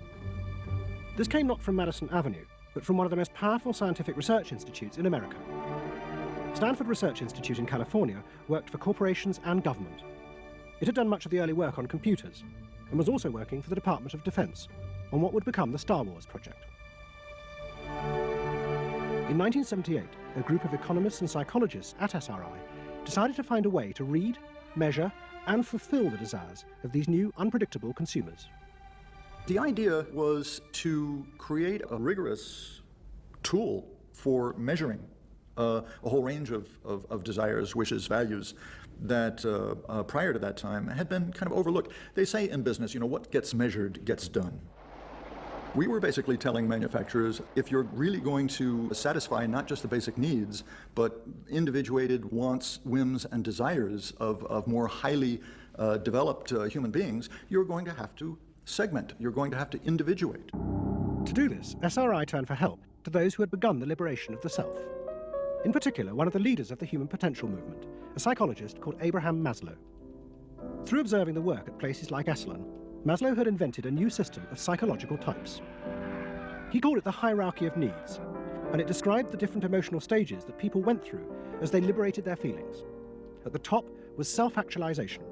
This came not from Madison Avenue, but from one of the most powerful scientific research institutes in America. Stanford Research Institute in California worked for corporations and government. It had done much of the early work on computers, and was also working for the Department of Defense on what would become the Star Wars project. In 1978, a group of economists and psychologists at SRI decided to find a way to read, measure, and fulfill the desires of these new, unpredictable consumers. The idea was to create a rigorous tool for measuring a whole range of desires, wishes, values that prior to that time had been kind of overlooked. They say in business, you know, what gets measured gets done. We were basically telling manufacturers, if you're really going to satisfy not just the basic needs, but individuated wants, whims, and desires of more highly developed human beings, you're going to have to segment. You're going to have to individuate. To do this, SRI turned for help to those who had begun the liberation of the self. In particular, one of the leaders of the human potential movement, a psychologist called Abraham Maslow. Through observing the work at places like Esalen, Maslow had invented a new system of psychological types. He called it the hierarchy of needs, and it described the different emotional stages that people went through as they liberated their feelings. At the top was self-actualization.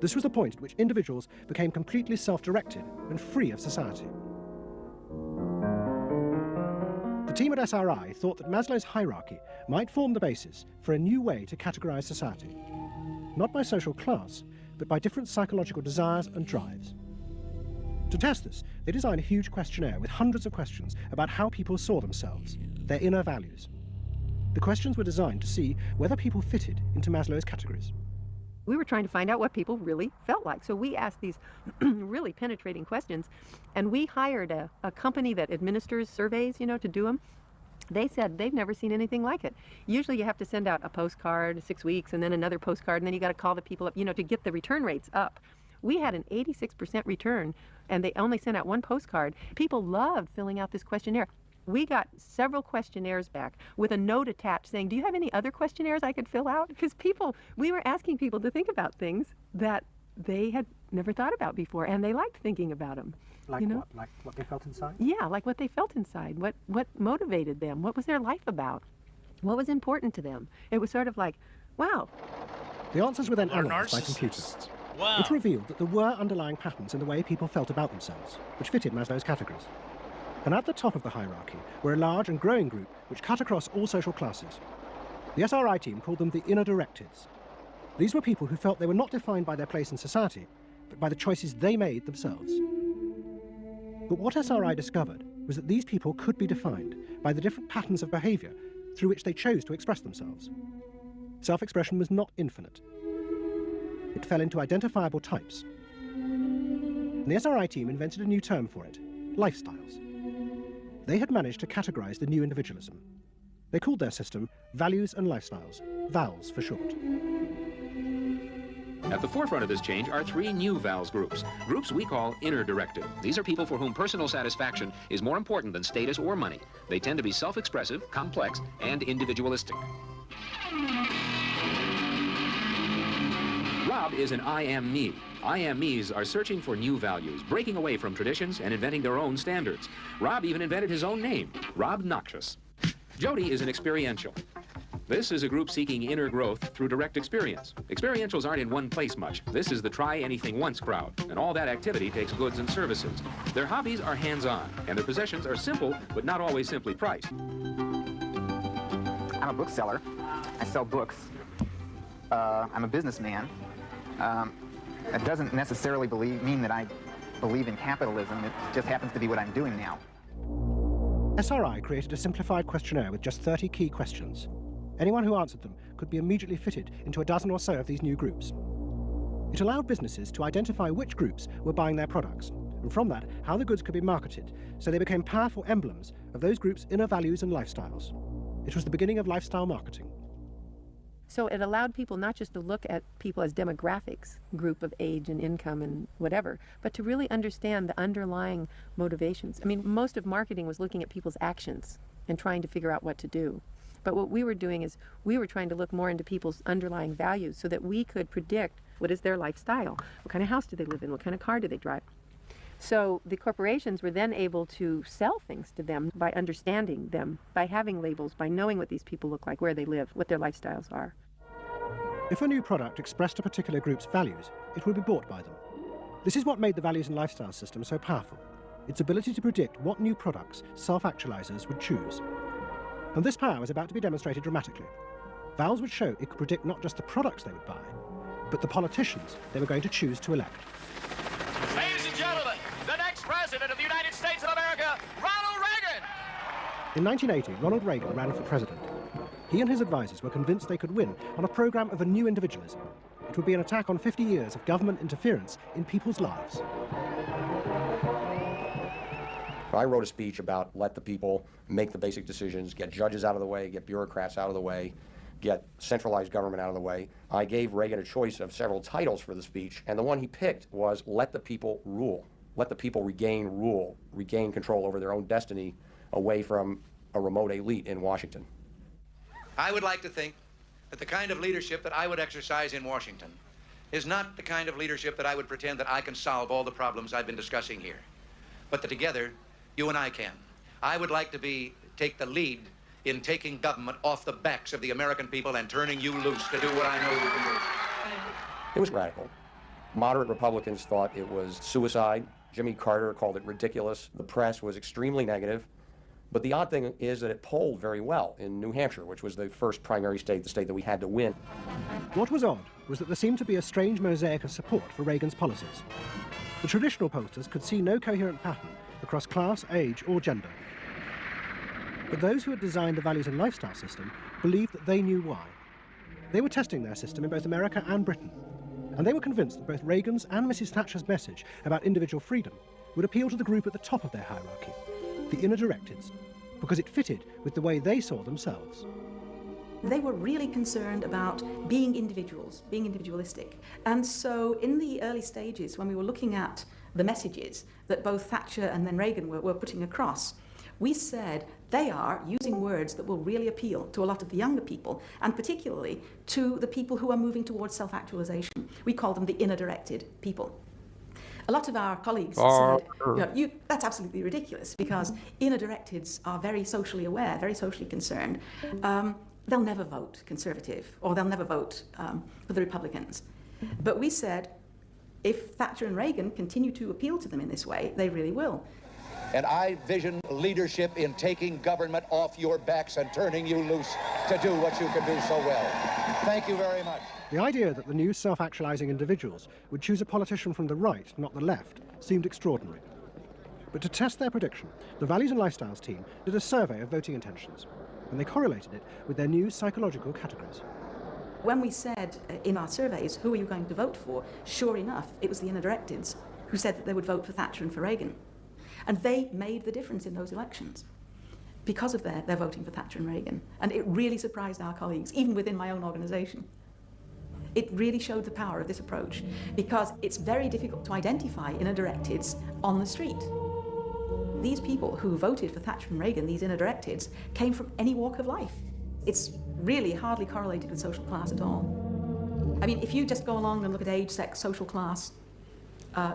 This was the point at which individuals became completely self-directed and free of society. The team at SRI thought that Maslow's hierarchy might form the basis for a new way to categorize society, not by social class, but by different psychological desires and drives. To test this, they designed a huge questionnaire with hundreds of questions about how people saw themselves, their inner values. The questions were designed to see whether people fitted into Maslow's categories. We were trying to find out what people really felt like. So we asked these really penetrating questions, and we hired a company that administers surveys, you know, to do them. They said they've never seen anything like it. Usually you have to send out a postcard 6 weeks and then another postcard, and then you got to call the people up, you know, to get the return rates up. We had an 86% return, and they only sent out one postcard. People loved filling out this questionnaire. We got several questionnaires back with a note attached saying, do you have any other questionnaires I could fill out? Because we were asking people to think about things that they had never thought about before, and they liked thinking about them. Like you know? what? Like what they felt inside? Yeah, like what they felt inside. What motivated them? What was their life about? What was important to them? It was sort of like, wow. The answers were then analyzed by computers. Wow. It revealed that there were underlying patterns in the way people felt about themselves, which fitted Maslow's categories. And at the top of the hierarchy were a large and growing group which cut across all social classes. The SRI team called them the inner directeds, These were people who felt they were not defined by their place in society, but by the choices they made themselves. But what SRI discovered was that these people could be defined by the different patterns of behaviour through which they chose to express themselves. Self-expression was not infinite. It fell into identifiable types. And the SRI team invented a new term for it, lifestyles. They had managed to categorise the new individualism. They called their system Values and Lifestyles, VALS for short. At the forefront of this change are 3 new VALS groups we call inner-directed. These are people for whom personal satisfaction is more important than status or money. They tend to be self-expressive, complex, and individualistic. Rob is an I am me. I am me's are searching for new values, breaking away from traditions and inventing their own standards. Rob even invented his own name, Rob Noxious. Jody is an experiential. This is a group seeking inner growth through direct experience. Experientials aren't in one place much. This is the try-anything-once crowd, and all that activity takes goods and services. Their hobbies are hands-on, and their possessions are simple, but not always simply priced. I'm a bookseller. I sell books. I'm a businessman. That doesn't necessarily mean that I believe in capitalism. It just happens to be what I'm doing now. SRI created a simplified questionnaire with just 30 key questions. Anyone who answered them could be immediately fitted into a dozen or so of these new groups. It allowed businesses to identify which groups were buying their products, and from that, how the goods could be marketed, so they became powerful emblems of those groups' inner values and lifestyles. It was the beginning of lifestyle marketing. So it allowed people not just to look at people as demographics, group of age and income and whatever, but to really understand the underlying motivations. I mean, most of marketing was looking at people's actions and trying to figure out what to do. But what we were doing is we were trying to look more into people's underlying values so that we could predict what is their lifestyle, what kind of house do they live in, what kind of car do they drive. So the corporations were then able to sell things to them by understanding them, by having labels, by knowing what these people look like, where they live, what their lifestyles are. If a new product expressed a particular group's values, it would be bought by them. This is what made the values and lifestyle system so powerful, its ability to predict what new products self-actualizers would choose. And this power was about to be demonstrated dramatically. VALS would show it could predict not just the products they would buy, but the politicians they were going to choose to elect. Ladies and gentlemen, the next president of the United States of America, Ronald Reagan! In 1980, Ronald Reagan ran for president. He and his advisors were convinced they could win on a program of a new individualism. It would be an attack on 50 years of government interference in people's lives. I wrote a speech about let the people make the basic decisions, get judges out of the way, get bureaucrats out of the way, get centralized government out of the way. I gave Reagan a choice of several titles for the speech, and the one he picked was let the people rule. Let the people regain rule, regain control over their own destiny away from a remote elite in Washington. I would like to think that the kind of leadership that I would exercise in Washington is not the kind of leadership that I would pretend that I can solve all the problems I've been discussing here, but that together, you and I can. I would like to take the lead in taking government off the backs of the American people and turning you loose to do what I know you can do. It was radical. Moderate Republicans thought it was suicide. Jimmy Carter called it ridiculous. The press was extremely negative. But the odd thing is that it polled very well in New Hampshire, which was the first primary state, the state that we had to win. What was odd was that there seemed to be a strange mosaic of support for Reagan's policies. The traditional pollsters could see no coherent pattern across class, age, or gender. But those who had designed the values and lifestyle system believed that they knew why. They were testing their system in both America and Britain, and they were convinced that both Reagan's and Mrs. Thatcher's message about individual freedom would appeal to the group at the top of their hierarchy, the inner directeds, because it fitted with the way they saw themselves. They were really concerned about being individuals, being individualistic. And so in the early stages, when we were looking at the messages that both Thatcher and then Reagan were putting across, we said they are using words that will really appeal to a lot of the younger people, and particularly to the people who are moving towards self-actualization. We call them the inner-directed people. A lot of our colleagues said, that's absolutely ridiculous, because inner-directeds are very socially aware, very socially concerned. They'll never vote Conservative, or they'll never vote for the Republicans. But we said, if Thatcher and Reagan continue to appeal to them in this way, they really will. And I vision leadership in taking government off your backs and turning you loose to do what you can do so well. Thank you very much. The idea that the new self-actualizing individuals would choose a politician from the right, not the left, seemed extraordinary. But to test their prediction, the Values and Lifestyles team did a survey of voting intentions, and they correlated it with their new psychological categories. When we said in our surveys, who are you going to vote for, sure enough, it was the inner directives who said that they would vote for Thatcher and for Reagan. And they made the difference in those elections because of their voting for Thatcher and Reagan. And it really surprised our colleagues, even within my own organisation. It really showed the power of this approach because it's very difficult to identify inner directives on the street. These people who voted for Thatcher and Reagan, these inner directives, came from any walk of life. It's really hardly correlated with social class at all. I mean, if you just go along and look at age, sex, social class,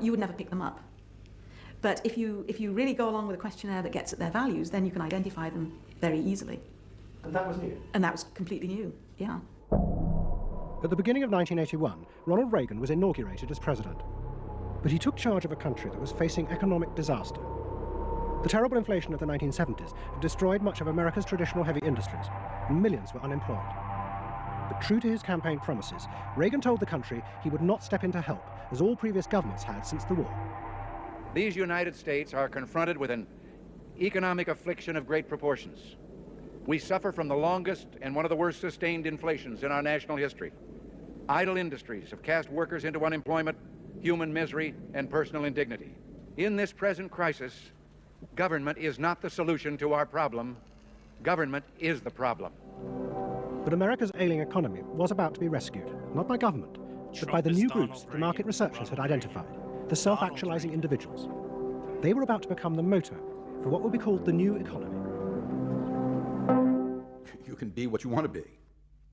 you would never pick them up. But if you really go along with a questionnaire that gets at their values, then you can identify them very easily. And that was new? And that was completely new, yeah. At the beginning of 1981, Ronald Reagan was inaugurated as president. But he took charge of a country that was facing economic disaster. The terrible inflation of the 1970s had destroyed much of America's traditional heavy industries, and millions were unemployed. But true to his campaign promises, Reagan told the country he would not step in to help, as all previous governments had since the war. These United States are confronted with an economic affliction of great proportions. We suffer from the longest and one of the worst sustained inflations in our national history. Idle industries have cast workers into unemployment, human misery, and personal indignity. In this present crisis, government is not the solution to our problem. Government is the problem. But America's ailing economy was about to be rescued, not by government, but by the new groups the market researchers had identified, the self-actualizing individuals. They were about to become the motor for what would be called the new economy. You can be what you want to be.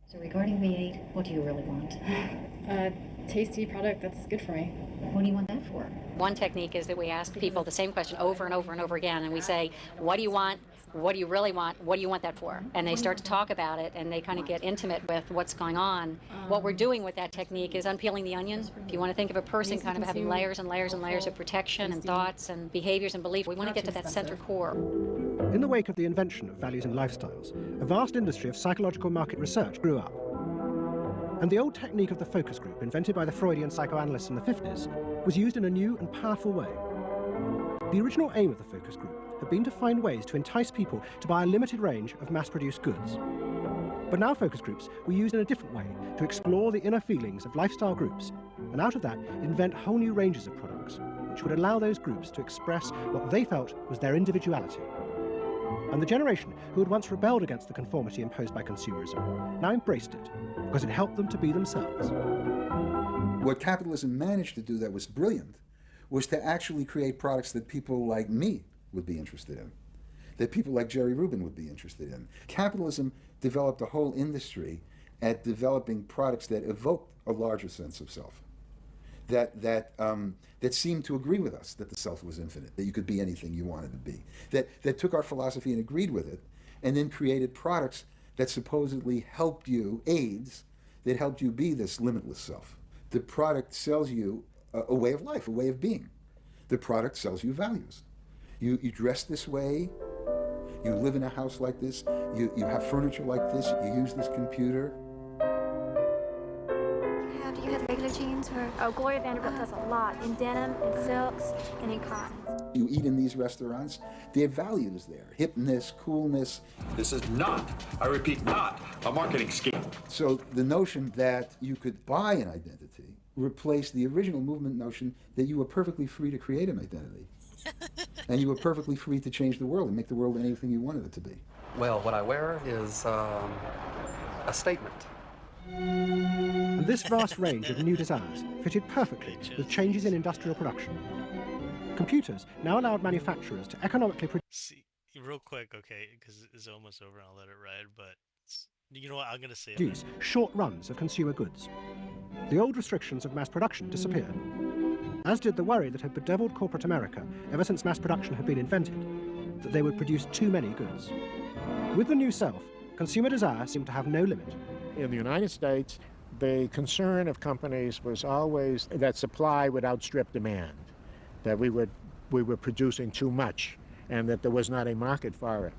So regarding V8, what do you really want? A tasty product that's good for me. What do you want that for? One technique is that we ask people the same question over and over and over again, and we say, what do you want? What do you really want? What do you want that for? And they start to talk about it, and they kind of get intimate with what's going on. What we're doing with that technique is unpeeling the onion. If you want to think of a person kind of having layers and layers and layers of protection and thoughts and behaviors and beliefs, we want to get to that center core. In the wake of the invention of values and lifestyles, a vast industry of psychological market research grew up. And the old technique of the focus group, invented by the Freudian psychoanalysts in the 50s, was used in a new and powerful way. The original aim of the focus group had been to find ways to entice people to buy a limited range of mass-produced goods. But now focus groups were used in a different way to explore the inner feelings of lifestyle groups, and out of that invent whole new ranges of products, which would allow those groups to express what they felt was their individuality. And the generation who had once rebelled against the conformity imposed by consumerism now embraced it, because it helped them to be themselves. What capitalism managed to do that was brilliant was to actually create products that people like me would be interested in, that people like Jerry Rubin would be interested in. Capitalism developed a whole industry at developing products that evoked a larger sense of self, that seemed to agree with us, that the self was infinite, that you could be anything you wanted to be, that took our philosophy and agreed with it, and then created products that supposedly helped you, aids, that helped you be this limitless self. The product sells you a way of life, a way of being. The product sells you values. You dress this way, you live in a house like this, you have furniture like this, you use this computer. Do you have regular jeans or? Oh, Gloria Vanderbilt does a lot in denim, in silks, and in cotton. You eat in these restaurants, there are values there, hipness, coolness. This is not, I repeat, not a marketing scheme. So the notion that you could buy an identity replaced the original movement notion that you were perfectly free to create an identity. And you were perfectly free to change the world and make the world anything you wanted it to be. Well, what I wear is a statement. And this vast range of new desires fitted perfectly with changes in industrial production. Computers now allowed manufacturers to economically produce... See, real quick, okay, because it's almost over and I'll let it ride, but you know what, I'm going to say it. ...produce short runs of consumer goods. The old restrictions of mass production disappeared, as did the worry that had bedeviled corporate America ever since mass production had been invented, that they would produce too many goods. With the new self, consumer desire seemed to have no limit. In the United States, the concern of companies was always that supply would outstrip demand, that we were producing too much and that there was not a market for it.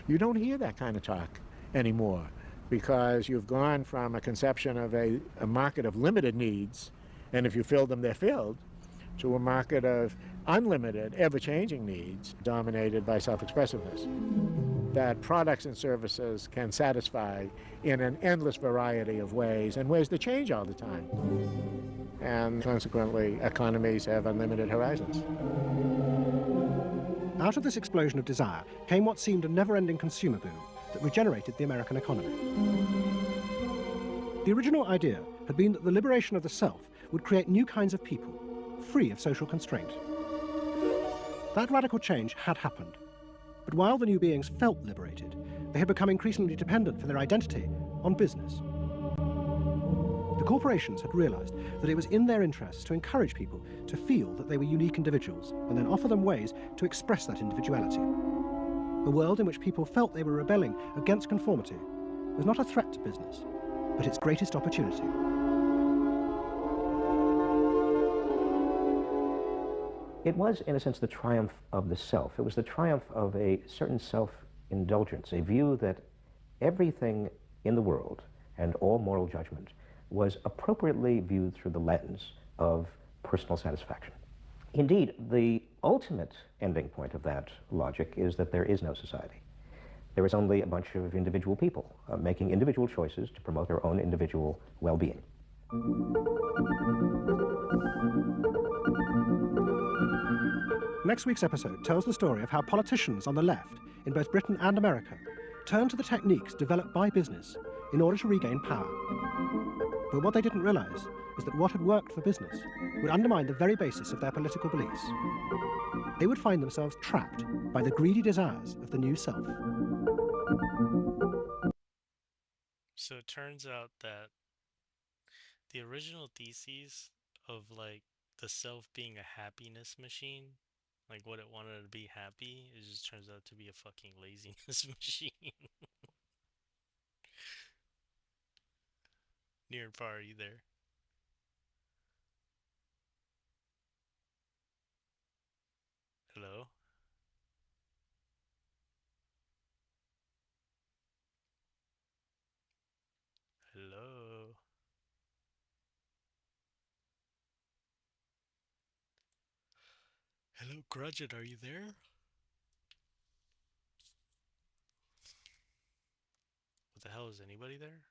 You don't hear that kind of talk anymore because you've gone from a conception of a market of limited needs, and if you fill them, they're filled, to a market of unlimited, ever-changing needs dominated by self-expressiveness that products and services can satisfy in an endless variety of ways, and ways that change all the time. And consequently, economies have unlimited horizons. Out of this explosion of desire came what seemed a never-ending consumer boom that regenerated the American economy. The original idea had been that the liberation of the self would create new kinds of people, free of social constraint. That radical change had happened. But while the new beings felt liberated, they had become increasingly dependent for their identity on business. The corporations had realized that it was in their interests to encourage people to feel that they were unique individuals and then offer them ways to express that individuality. A world in which people felt they were rebelling against conformity was not a threat to business, but its greatest opportunity. It was, in a sense, the triumph of the self. It was the triumph of a certain self-indulgence, a view that everything in the world and all moral judgment was appropriately viewed through the lens of personal satisfaction. Indeed, the ultimate ending point of that logic is that there is no society. There is only a bunch of individual people making individual choices to promote their own individual well-being. Next week's episode tells the story of how politicians on the left, in both Britain and America, turned to the techniques developed by business in order to regain power. But what they didn't realize is that what had worked for business would undermine the very basis of their political beliefs. They would find themselves trapped by the greedy desires of the new self. So it turns out that the original theses of like the self being a happiness machine, like what it wanted to be happy, it just turns out to be a fucking laziness machine. Near and far, are you there? Hello? Hello? Hello, Grudgin, are you there? What the hell, is anybody there?